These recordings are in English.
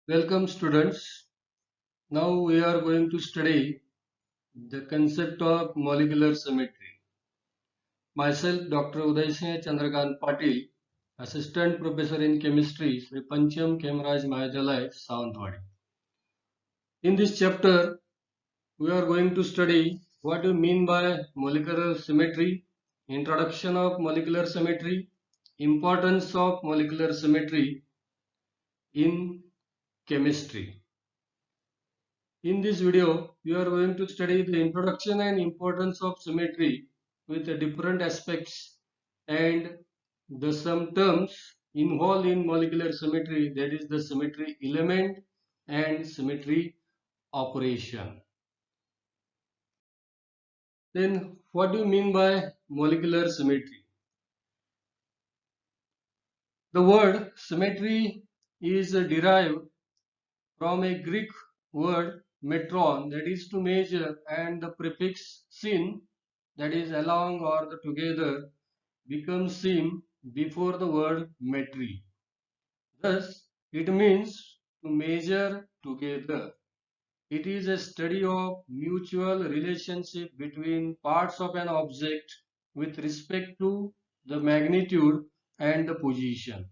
Welcome students. Now we are going to study the concept of molecular symmetry. Myself Dr. Uday Singh Chandrakant Patil, Assistant Professor in Chemistry, Sri Pancham Khemaraj Mahavidyalaya, Sawantwadi. In this chapter, we are going to study what we mean by molecular symmetry, introduction of molecular symmetry, importance of molecular symmetry in chemistry. In this video, we are going to study the introduction and importance of symmetry with the different aspects and the some terms involved in molecular symmetry, that is the symmetry element and symmetry operation. Then what do you mean by molecular symmetry? The word symmetry is derived from a Greek word metron, that is to measure, and the prefix syn, that is along or the together, becomes sim before the word metry. Thus it means to measure together. It is a study of mutual relationship between parts of an object with respect to the magnitude and the position.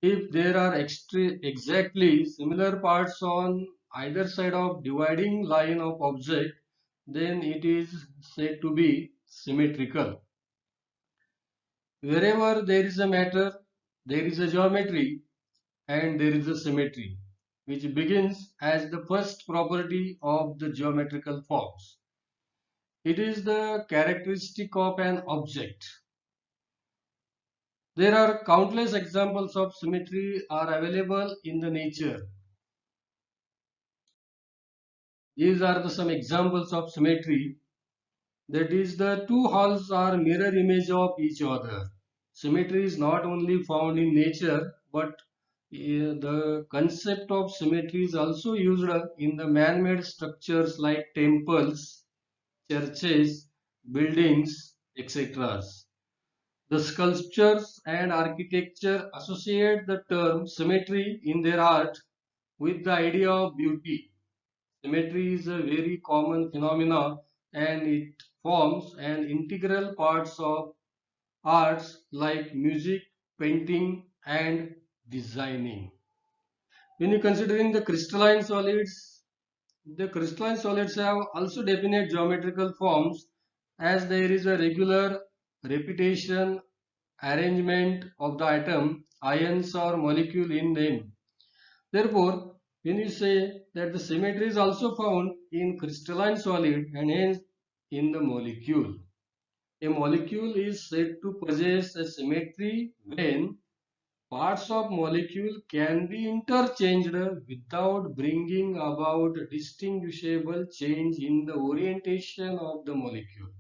If there are exactly similar parts on either side of dividing line of object, then it is said to be symmetrical. Wherever there is a matter, there is a geometry and there is a symmetry, which begins as the first property of the geometrical forms. It is the characteristic of an object. There are countless examples of symmetry are available in the nature. These are some examples of symmetry. That is, the two halves are mirror image of each other. Symmetry is not only found in nature, but the concept of symmetry is also used in the man-made structures like temples, churches, buildings, etc. The sculptures and architecture associate the term symmetry in their art with the idea of beauty. Symmetry is a very common phenomenon and it forms an integral parts of arts like music, painting and designing. When you considering the crystalline solids have also definite geometrical forms as there is a regular repetition arrangement of the atom, ions or molecule in them. Therefore, when you say that the symmetry is also found in crystalline solid and hence in the molecule. A molecule is said to possess a symmetry when parts of molecule can be interchanged without bringing about distinguishable change in the orientation of the molecule.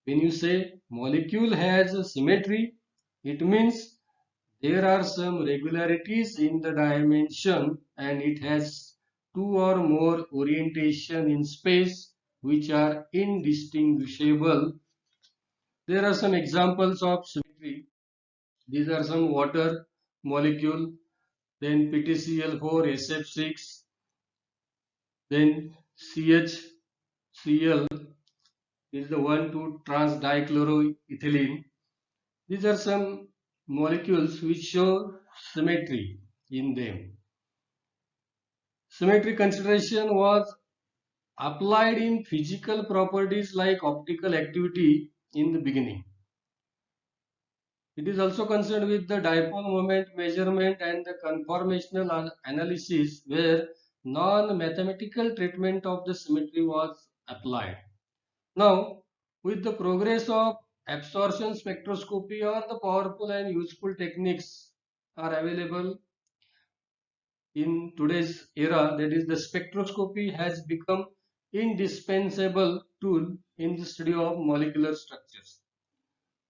When you say molecule has a symmetry, it means there are some regularities in the dimension and it has two or more orientation in space which are indistinguishable. There are some examples of symmetry. These are some water molecule, then PTCl4, SF6, then CHCl is the 1,2-trans-dichloroethylene. These are some molecules which show symmetry in them. Symmetry consideration was applied in physical properties like optical activity in the beginning. It is also concerned with the dipole moment measurement and the conformational analysis where non-mathematical treatment of the symmetry was applied. Now, with the progress of absorption spectroscopy or the powerful and useful techniques are available in today's era, that is the spectroscopy has become indispensable tool in the study of molecular structures.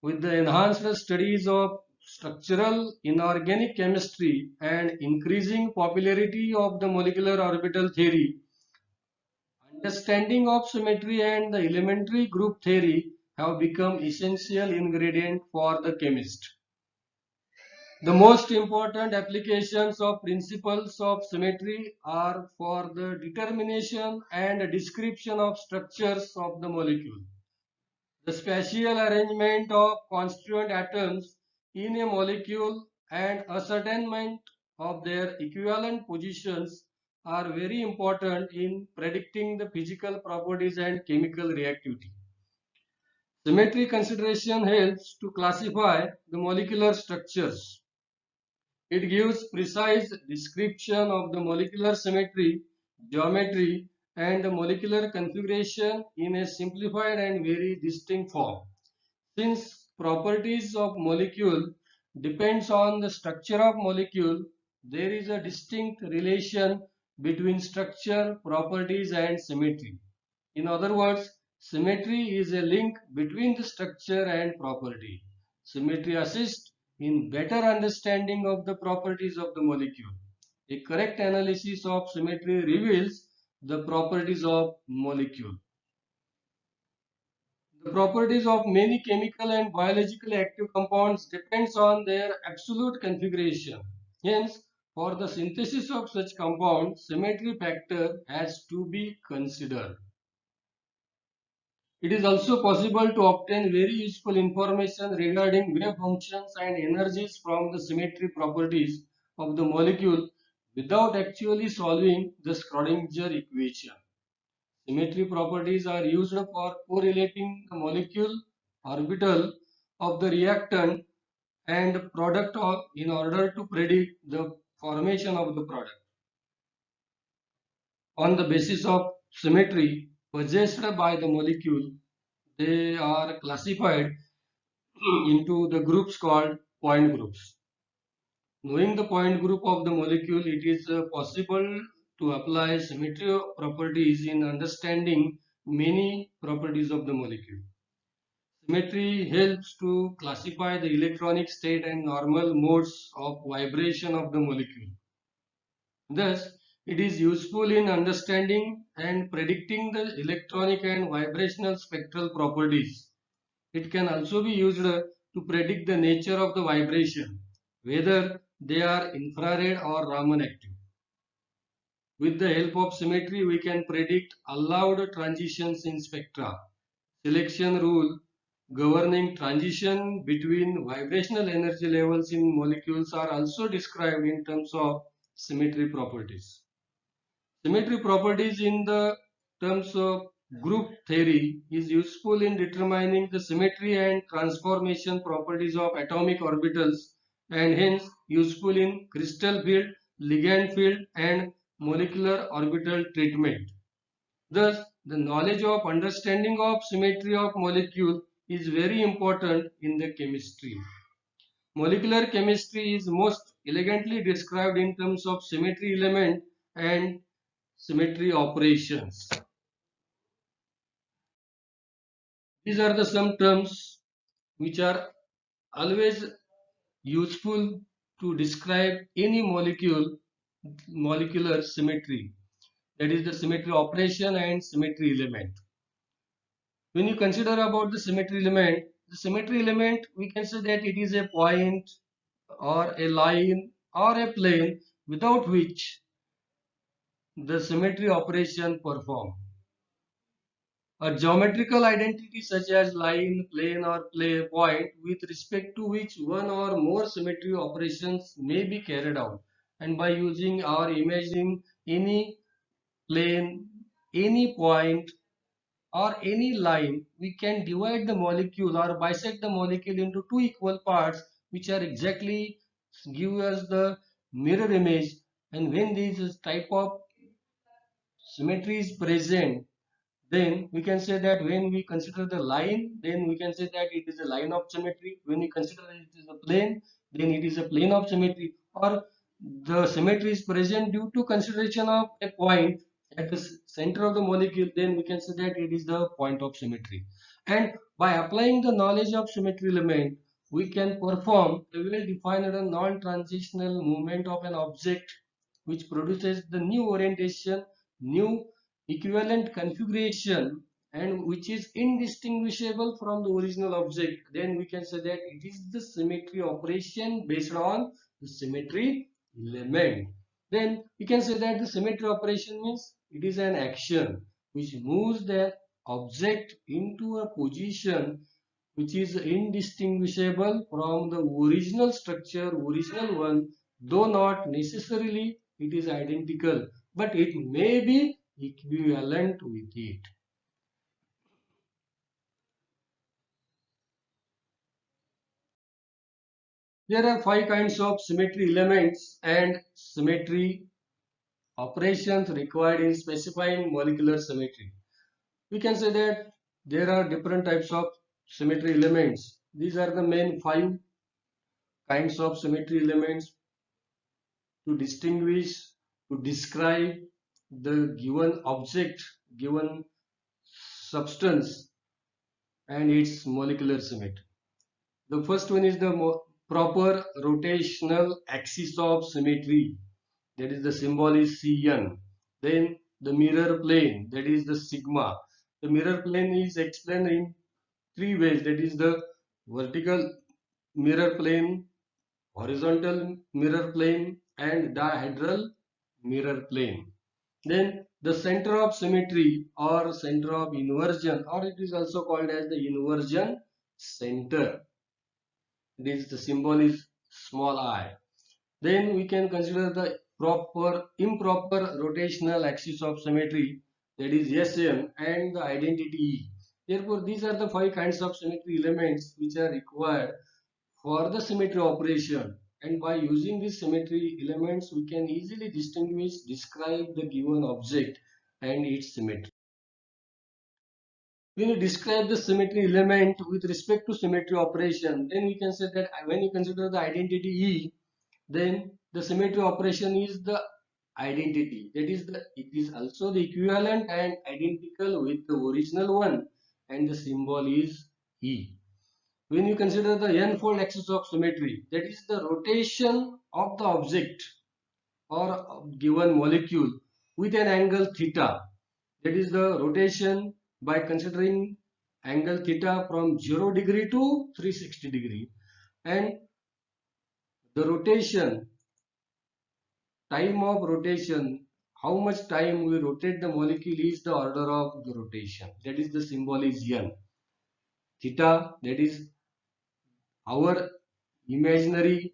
With the enhanced studies of structural inorganic chemistry and increasing popularity of the molecular orbital theory, understanding of symmetry and the elementary group theory have become essential ingredient for the chemist. The most important applications of principles of symmetry are for the determination and description of structures of the molecule. The spatial arrangement of constituent atoms in a molecule and ascertainment of their equivalent positions are very important in predicting the physical properties and chemical reactivity. Symmetry consideration helps to classify the molecular structures. It gives precise description of the molecular symmetry, geometry, and the molecular configuration in a simplified and very distinct form. Since properties of molecule depends on the structure of molecule, there is a distinct relation between structure, properties, and symmetry. In other words, symmetry is a link between the structure and property. Symmetry assists in better understanding of the properties of the molecule. A correct analysis of symmetry reveals the properties of molecule. The properties of many chemical and biologically active compounds depends on their absolute configuration. Hence, for the synthesis of such compounds, symmetry factor has to be considered. It is also possible to obtain very useful information regarding wave functions and energies from the symmetry properties of the molecule without actually solving the Schrodinger equation. Symmetry properties are used for correlating the molecule orbital of the reactant and product in order to predict the formation of the product. On the basis of symmetry possessed by the molecule, they are classified into the groups called point groups. Knowing the point group of the molecule, it is possible to apply symmetry properties in understanding many properties of the molecule. Symmetry helps to classify the electronic state and normal modes of vibration of the molecule. Thus, it is useful in understanding and predicting the electronic and vibrational spectral properties. It can also be used to predict the nature of the vibration, whether they are infrared or Raman active. With the help of symmetry, we can predict allowed transitions in spectra. Selection rule governing transition between vibrational energy levels in molecules are also described in terms of symmetry properties. Symmetry properties in the terms of group theory is useful in determining the symmetry and transformation properties of atomic orbitals and hence useful in crystal field, ligand field and molecular orbital treatment. Thus, the knowledge of understanding of symmetry of molecule is very important in the chemistry. Molecular chemistry is most elegantly described in terms of symmetry element and symmetry operations. These are the some terms which are always useful to describe any molecular symmetry, that is the symmetry operation and symmetry element. When you consider about the symmetry element we can say that it is a point or a line or a plane without which the symmetry operation perform. A geometrical identity such as line, plane or point with respect to which one or more symmetry operations may be carried out, and by using or imagining any plane, any point or any line, we can divide the molecule or bisect the molecule into two equal parts which are exactly give us the mirror image. And when this type of symmetry is present, then we can say that when we consider the line, then we can say that it is a line of symmetry. When we consider it is a plane, then it is a plane of symmetry, or the symmetry is present due to consideration of a point at the center of the molecule, then we can say that it is the point of symmetry. And by applying the knowledge of symmetry element, we can perform a well-defined and non-transitional movement of an object which produces the new orientation, new equivalent configuration and which is indistinguishable from the original object, then we can say that it is the symmetry operation based on the symmetry element. Then we can say that the symmetry operation means it is an action which moves the object into a position which is indistinguishable from the original structure, original one, though not necessarily it is identical, but it may be equivalent with it. There are five kinds of symmetry elements and symmetry operations required in specifying molecular symmetry. We can say that there are different types of symmetry elements. These are the main five kinds of symmetry elements to distinguish, to describe the given object, given substance and its molecular symmetry. The first one is the proper rotational axis of symmetry, that is the symbol is Cn. Then the mirror plane, that is the sigma. The mirror plane is explained in three ways, that is the vertical mirror plane, horizontal mirror plane and dihedral mirror plane. Then the center of symmetry or center of inversion, or it is also called as the inversion center. This the symbol is small I. Then we can consider the improper rotational axis of symmetry, that is Sn, and the identity E. Therefore, these are the five kinds of symmetry elements which are required for the symmetry operation. And by using these symmetry elements, we can easily describe the given object and its symmetry. When you describe the symmetry element with respect to symmetry operation, then we can say that when you consider the identity E, then the symmetry operation is the identity, that is it is also the equivalent and identical with the original one, and the symbol is E. When you consider the n-fold axis of symmetry, that is the rotation of the object or given molecule with an angle theta, that is the rotation by considering angle theta from 0 degree to 360 degree, and the rotation, time of rotation, how much time we rotate the molecule is the order of the rotation, that is the symbol is n. Theta, that is our imaginary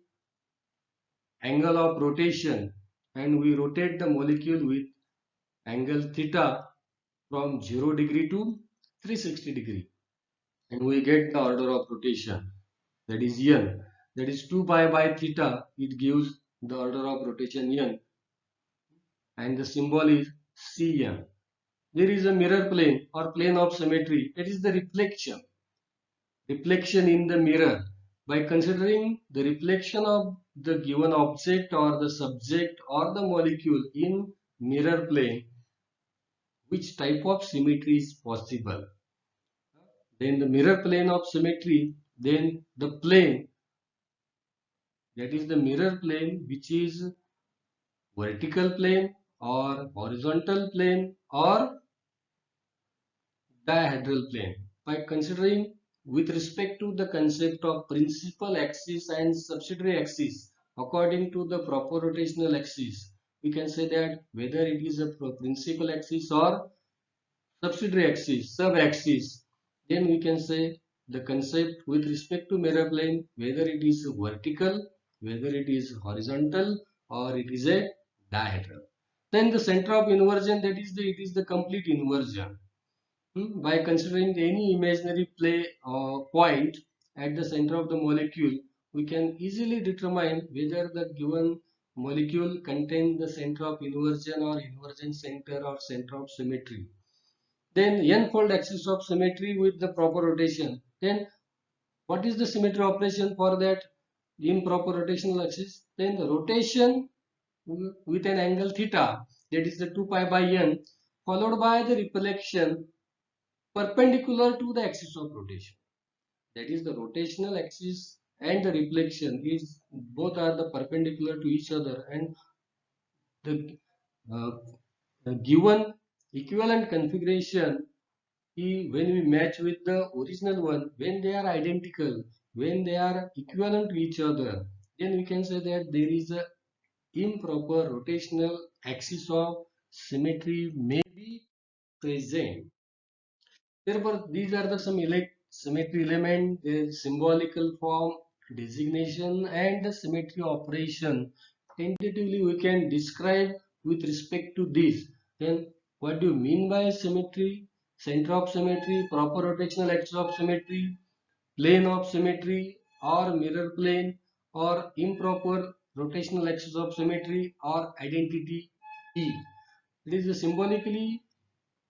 angle of rotation, and we rotate the molecule with angle theta from 0 degree to 360 degree, and we get the order of rotation, that is n, that is 2 pi by theta, it gives the order of rotation n, and the symbol is Cn. There is a mirror plane or plane of symmetry, that is the reflection in the mirror. By considering the reflection of the given object or the subject or the molecule in mirror plane, which type of symmetry is possible. Then the mirror plane of symmetry, then the plane, that is the mirror plane which is vertical plane or horizontal plane or dihedral plane. By considering with respect to the concept of principal axis and subsidiary axis according to the proper rotational axis, we can say that whether it is a principal axis or subsidiary axis, sub-axis, then we can say the concept with respect to mirror plane, whether it is vertical, whether it is horizontal, or it is a dihedral. Then the center of inversion, that is it is the complete inversion. By considering any imaginary point at the center of the molecule, we can easily determine whether the given molecule contains the center of inversion or inversion center or center of symmetry. Then n-fold axis of symmetry with the proper rotation. Then what is the symmetry operation for that improper rotational axis? Then the rotation with an angle theta, that is the 2 pi by n, followed by the reflection perpendicular to the axis of rotation. That is the rotational axis and the reflection is both are the perpendicular to each other, and the, uh, the given equivalent configuration when we match with the original one, when they are identical, when they are equivalent to each other, then we can say that there is a improper rotational axis of symmetry may be present. Therefore, these are the some symmetry element, the symbolical form, designation, and the symmetry operation. Tentatively, we can describe with respect to this. Then, what do you mean by symmetry? Center of symmetry, proper rotational axis of symmetry, plane of symmetry, or mirror plane, or improper rotational axis of symmetry, or identity E. It is a symbolically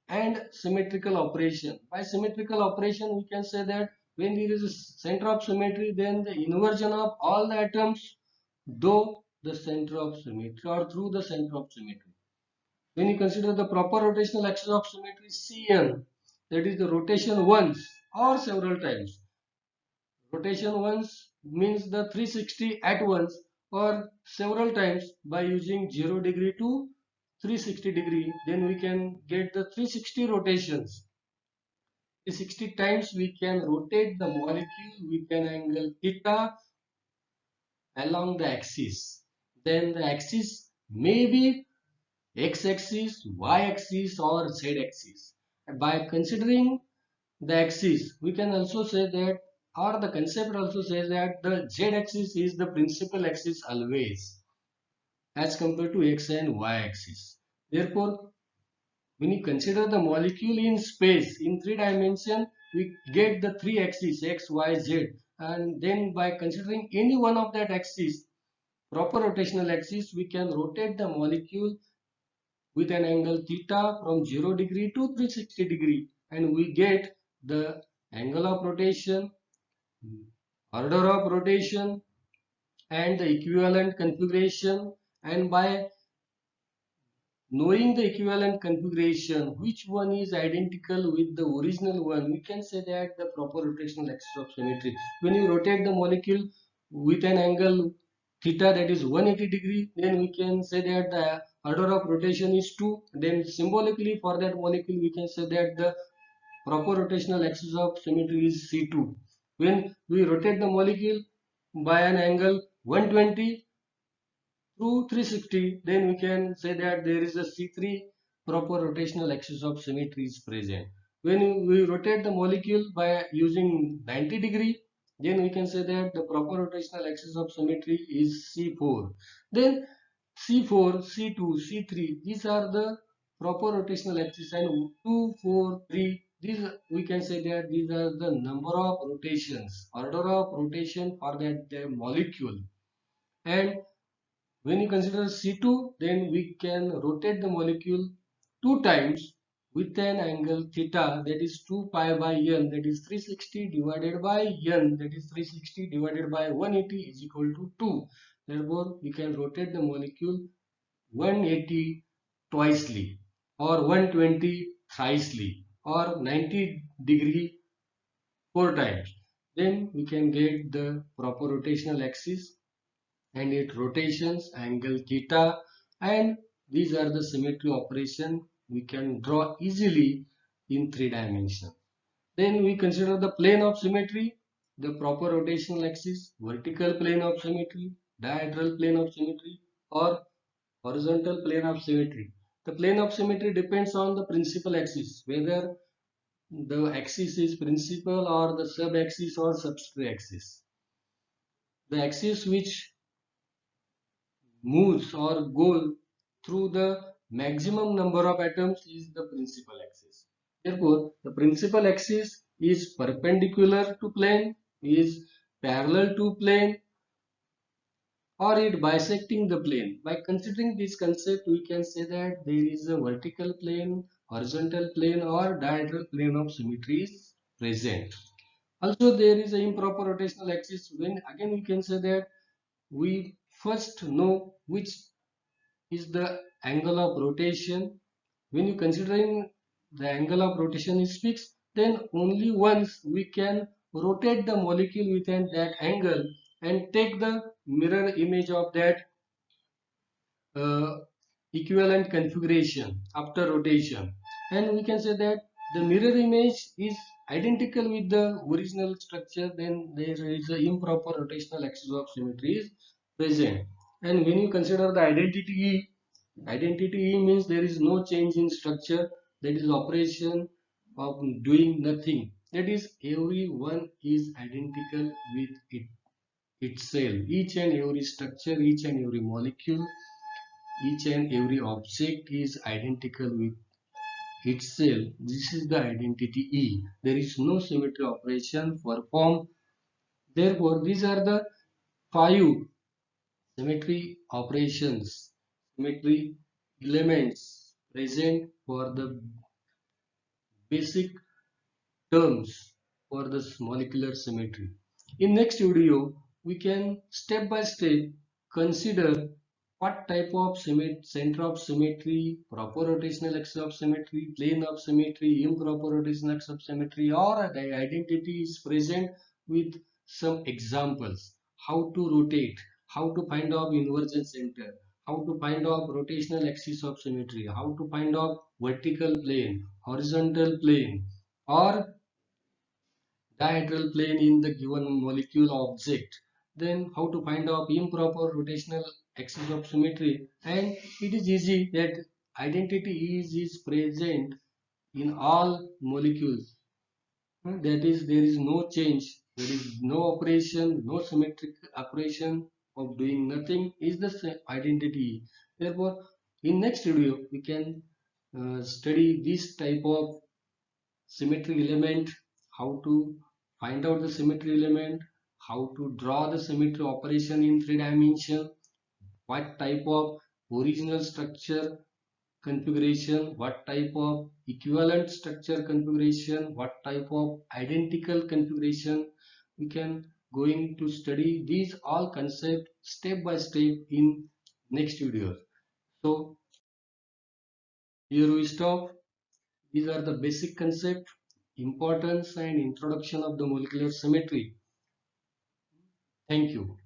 and symmetrical operation. By symmetrical operation, we can say that when there is a center of symmetry, then the inversion of all the atoms though the center of symmetry or through the center of symmetry. When you consider the proper rotational axis of symmetry Cn, that is the rotation once or several times. Rotation once means the 360 at once or several times by using 0 degree to 360 degree, then we can get the 360 rotations. 360 times we can rotate the molecule with an angle theta along the axis. Then the axis may be x-axis, y-axis or z-axis. By considering the axis, we can also say that, or the concept also says that the z-axis is the principal axis always as compared to x and y-axis. Therefore, when you consider the molecule in space in 3 dimension, we get the three axes x, y, z, and then by considering any one of that axis, proper rotational axis, we can rotate the molecule with an angle theta from 0 degree to 360 degree, and we get the angle of rotation, order of rotation, and the equivalent configuration. And by knowing the equivalent configuration, which one is identical with the original one, we can say that the proper rotational axis of symmetry. When you rotate the molecule with an angle theta, that is 180 degree, then we can say that the order of rotation is 2. Then symbolically for that molecule, we can say that the proper rotational axis of symmetry is C2. When we rotate the molecule by an angle 120 through 360, then we can say that there is a C3 proper rotational axis of symmetry is present. When we rotate the molecule by using 90 degree, then we can say that the proper rotational axis of symmetry is C4. Then C4, C2, C3, these are the proper rotational axis, and 2, 4, 3, these we can say that these are the number of rotations, order of rotation for that the molecule. And when you consider C2, then we can rotate the molecule 2 times with an angle theta, that is 2 pi by n, that is 360 divided by n, that is 360 divided by 180 is equal to 2. Therefore, we can rotate the molecule 180 twicely, or 120 thricely, or 90 degree 4 times. Then we can get the proper rotational axis and its rotations, angle theta, and these are the symmetry operation we can draw easily in 3 dimensions. Then we consider the plane of symmetry, the proper rotational axis, vertical plane of symmetry, diagonal plane of symmetry, or horizontal plane of symmetry. The plane of symmetry depends on the principal axis, whether the axis is principal or the sub-axis or substrate axis. The axis which moves or goes through the maximum number of atoms is the principal axis. Therefore, the principal axis is perpendicular to plane, is parallel to plane, or it bisecting the plane. By considering this concept, we can say that there is a vertical plane, horizontal plane, or diagonal plane of symmetry is present. Also, there is an improper rotational axis. When again we can say that we first know which is the angle of rotation. When you considering the angle of rotation is fixed, then only once we can rotate the molecule within that angle and take the mirror image of that uh, equivalent configuration after rotation. And we can say that the mirror image is identical with the original structure, then there is an improper rotational axis of symmetry is present. And when you consider the identity E means there is no change in structure, that is operation of doing nothing. That is, everyone is identical with itself. Each and every structure, each and every molecule, each and every object is identical with itself. This is the identity E. There is no symmetry operation performed. Therefore, these are the 5 symmetry operations, symmetry elements present for the basic terms for this molecular symmetry. In next video, we can step by step consider what type of center of symmetry, proper rotational axis of symmetry, plane of symmetry, improper rotational axis of symmetry, or the identity is present with some examples. How to rotate, how to find out inversion center, how to find out rotational axis of symmetry, how to find out vertical plane, horizontal plane, or dihedral plane in the given molecule object. Then how to find out improper rotational axis of symmetry, and it is easy that identity is present in all molecules. That is, there is no change, there is no operation, no symmetric operation of doing nothing is the identity. Therefore, in next video we can study this type of symmetry element, how to find out the symmetry element, how to draw the symmetry operation in 3 dimension, what type of original structure configuration, what type of equivalent structure configuration, what type of identical configuration. We can going to study these all concepts step by step in next videos. So here we stop. These are the basic concept, importance and introduction of the molecular symmetry. Thank you.